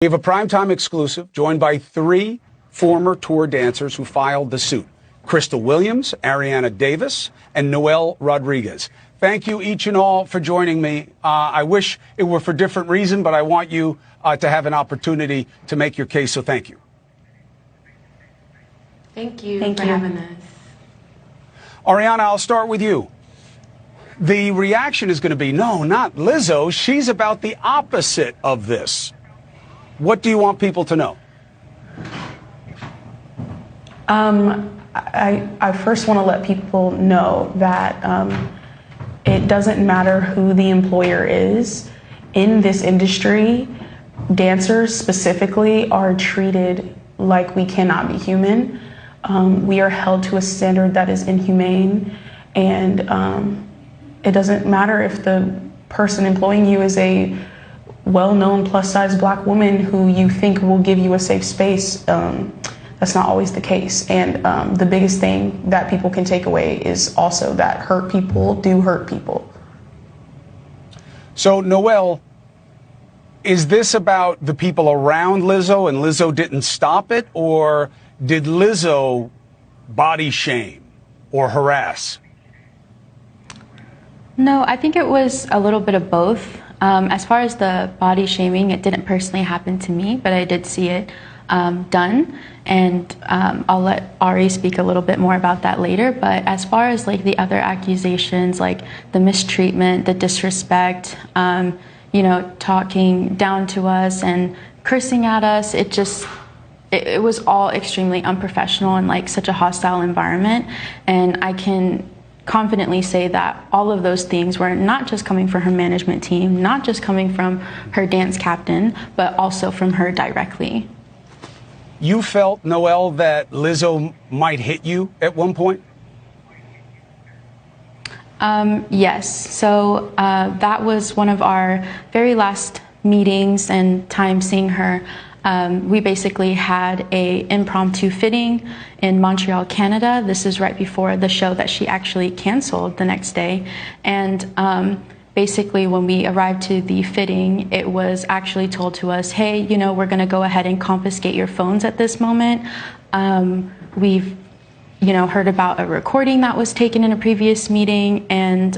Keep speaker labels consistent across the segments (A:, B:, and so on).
A: We have a primetime exclusive joined by three former tour dancers who filed the suit: Crystal Williams, Ariana Davis, and Noelle Rodriguez. Thank you each and all for joining me. I wish it were for different reason, but I want you to have an opportunity to make your case, so thank you.
B: Thank you for having us.
A: Ariana, I'll start with you. The reaction is going to be, no, not Lizzo. She's about the opposite of this. What do you want people to know?
C: I first want to let people know that it doesn't matter who the employer is. In this industry, dancers specifically are treated like we cannot be human. We are held to a standard that is inhumane, and it doesn't matter if the person employing you is a well-known plus-size black woman who you think will give you a safe space. That's not always the case. And the biggest thing that people can take away is also that hurt people do hurt people.
A: So, Noelle, is this about the people around Lizzo and Lizzo didn't stop it, or did Lizzo body shame or harass?
D: No, I think it was a little bit of both. As far as the body shaming, it didn't personally happen to me, but I did see it done. And I'll let Ari speak a little bit more about that later. But as far as like the other accusations, like the mistreatment, the disrespect, you know, talking down to us and cursing at us, it was all extremely unprofessional and like such a hostile environment. And I can confidently say that all of those things were not just coming from her management team, not just coming from her dance captain, but also from her directly.
A: You felt, Noelle, that Lizzo might hit you at one point?
D: Yes. So that was one of our very last meetings and time seeing her. We basically had a impromptu fitting in Montreal, Canada. This is right before the show that she actually canceled the next day. And basically when we arrived to the fitting, it was actually told to us, hey, you know, we're going to go ahead and confiscate your phones at this moment. We've, you know, heard about a recording that was taken in a previous meeting, and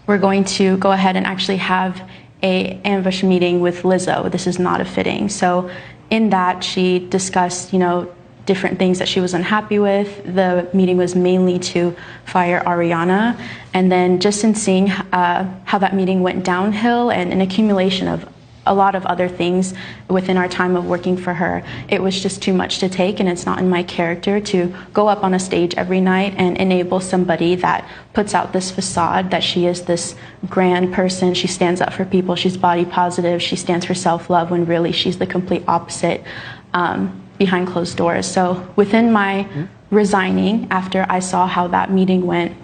D: we're going to go ahead and actually have a ambush meeting with Lizzo. This is not a fitting. So in that, she discussed, you know, different things that she was unhappy with. The meeting was mainly to fire Ariana. And then just in seeing how that meeting went downhill and an accumulation of a lot of other things within our time of working for her, it was just too much to take, and it's not in my character to go up on a stage every night and enable somebody that puts out this facade that she is this grand person, she stands up for people, she's body positive, she stands for self-love, when really she's the complete opposite behind closed doors. So within my resigning, after I saw how that meeting went,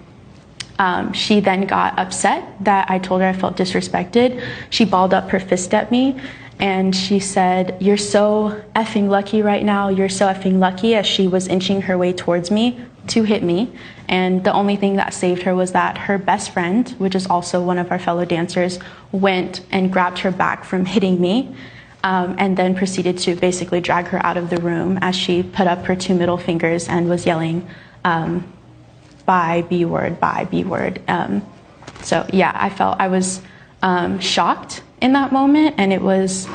D: she then got upset that I told her I felt disrespected. She balled up her fist at me and she said, "You're so effing lucky right now. You're so effing lucky," as she was inching her way towards me to hit me. And the only thing that saved her was that her best friend, which is also one of our fellow dancers, went and grabbed her back from hitting me. And then proceeded to basically drag her out of the room as she put up her two middle fingers and was yelling, bye, B word, bye, B word. So yeah, I was shocked in that moment, and it was,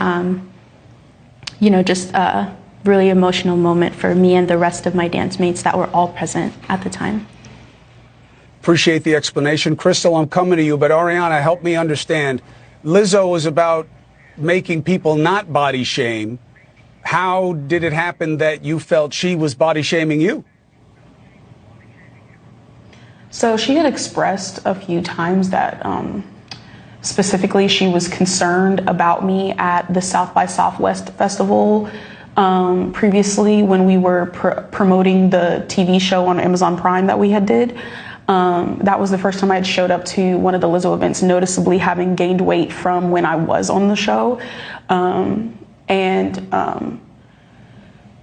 D: you know, just a really emotional moment for me and the rest of my dance mates that were all present at the time.
A: Appreciate the explanation. Crystal, I'm coming to you, but Ariana, help me understand. Lizzo was about making people not body shame. How did it happen that you felt she was body shaming you?
C: So she had expressed a few times that specifically she was concerned about me at the South by Southwest Festival previously, when we were promoting the TV show on Amazon Prime that we had did. That was the first time I had showed up to one of the Lizzo events, noticeably having gained weight from when I was on the show.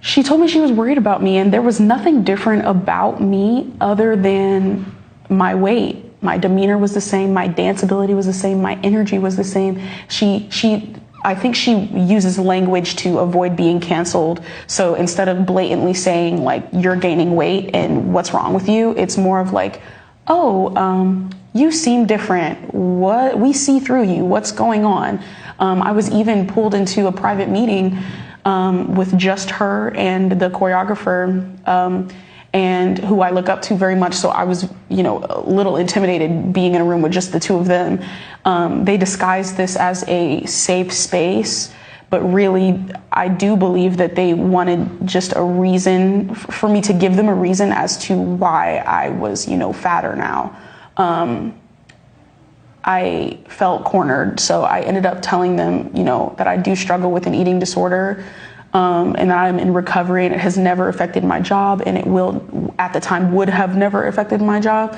C: She told me she was worried about me, and there was nothing different about me other than my weight. My demeanor was the same, my dance ability was the same, my energy was the same. I think she uses language to avoid being canceled. So instead of blatantly saying like, you're gaining weight and what's wrong with you, it's more of like, oh, you seem different. What, we see through you. What's going on? I was even pulled into a private meeting with just her and the choreographer, and who I look up to very much. So I was, a little intimidated being in a room with just the two of them. They disguised this as a safe space, but really, I do believe that they wanted just a reason for me to give them a reason as to why I was, fatter now. I felt cornered, so I ended up telling them, that I do struggle with an eating disorder, and that I'm in recovery, and it has never affected my job, and it will, at the time, would have never affected my job.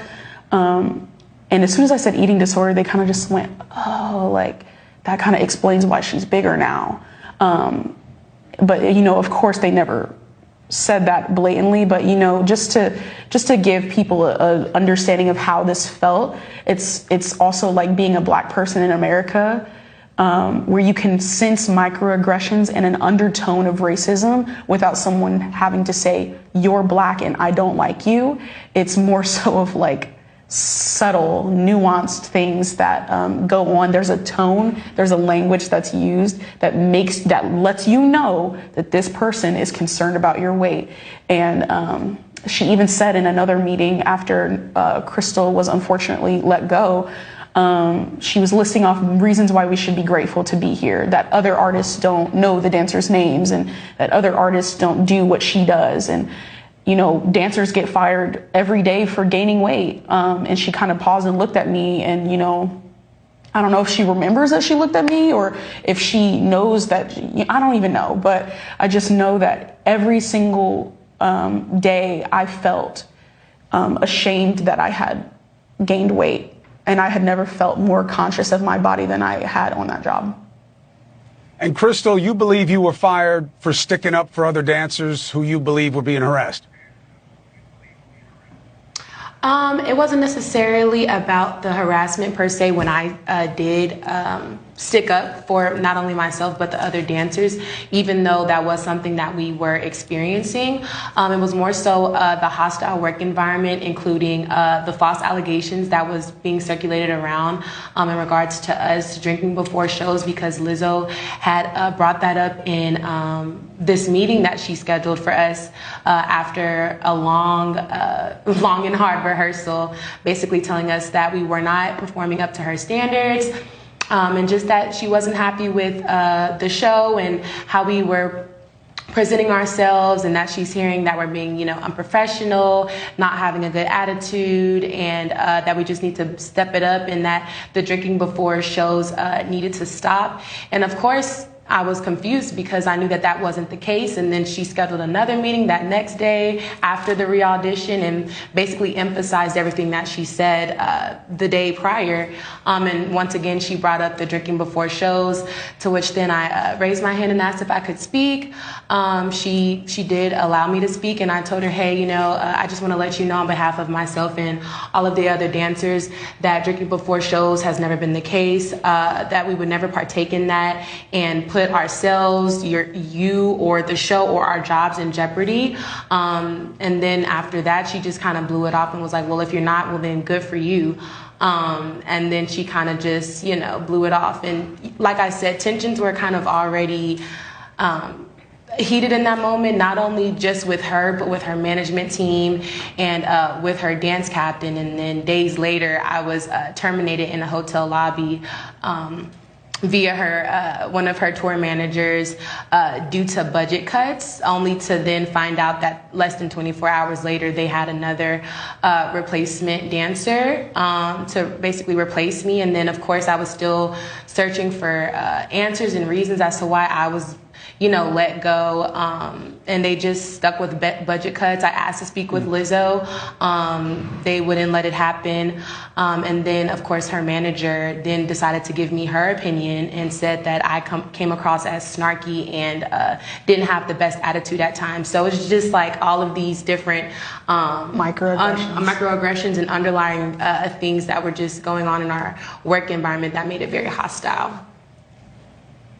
C: And as soon as I said eating disorder, they kind of just went, oh, like, that kind of explains why she's bigger now. But, of course, they never said that blatantly, but, just to give people a understanding of how this felt, it's also like being a Black person in America, where you can sense microaggressions and an undertone of racism without someone having to say, you're Black and I don't like you. It's more so of like subtle, nuanced things that go on. There's a tone, there's a language that's used that lets you know that this person is concerned about your weight. And she even said in another meeting after Crystal was unfortunately let go, she was listing off reasons why we should be grateful to be here, that other artists don't know the dancers' names and that other artists don't do what she does. And dancers get fired every day for gaining weight. And she kind of paused and looked at me and, I don't know if she remembers that she looked at me or if she knows that, I don't even know. But I just know that every single day I felt ashamed that I had gained weight. And I had never felt more conscious of my body than I had on that job.
A: And Crystal, you believe you were fired for sticking up for other dancers who you believe were being harassed?
B: It wasn't necessarily about the harassment per se when I did stick up for not only myself but the other dancers, even though that was something that we were experiencing. It was more so the hostile work environment, including the false allegations that was being circulated around in regards to us drinking before shows, because Lizzo had brought that up in this meeting that she scheduled for us after a long and hard rehearsal, basically telling us that we were not performing up to her standards. And just that she wasn't happy with the show and how we were presenting ourselves, and that she's hearing that we're being, unprofessional, not having a good attitude, and that we just need to step it up, and that the drinking before shows needed to stop. And of course, I was confused because I knew that that wasn't the case. And then she scheduled another meeting that next day after the re-audition and basically emphasized everything that she said the day prior. And once again, she brought up the drinking before shows, to which then I raised my hand and asked if I could speak. She did allow me to speak, and I told her, hey, I just want to let you know on behalf of myself and all of the other dancers that drinking before shows has never been the case, that we would never partake in that and put ourselves, you or the show or our jobs in jeopardy. And then after that, she just kind of blew it off and was like, well, if you're not, well, then good for you. And then she kind of just, blew it off. And like I said, tensions were kind of already heated in that moment, not only just with her, but with her management team and with her dance captain. And then days later, I was terminated in a hotel lobby via her one of her tour managers due to budget cuts, only to then find out that less than 24 hours later they had another replacement dancer to basically replace me. And then of course I was still searching for answers and reasons as to why I was let go, and they just stuck with budget cuts. I asked to speak with Lizzo. They wouldn't let it happen. And then, of course, her manager then decided to give me her opinion and said that I came across as snarky and didn't have the best attitude at times. So it's just like all of these different microaggressions and underlying things that were just going on in our work environment that made it very hostile.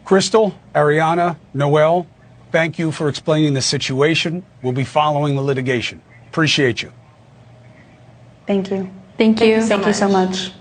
A: Crystal, Ariana, Noel, thank you for explaining the situation. We'll be following the litigation. Appreciate you.
C: Thank you.
D: Thank you.
C: Thank you so much.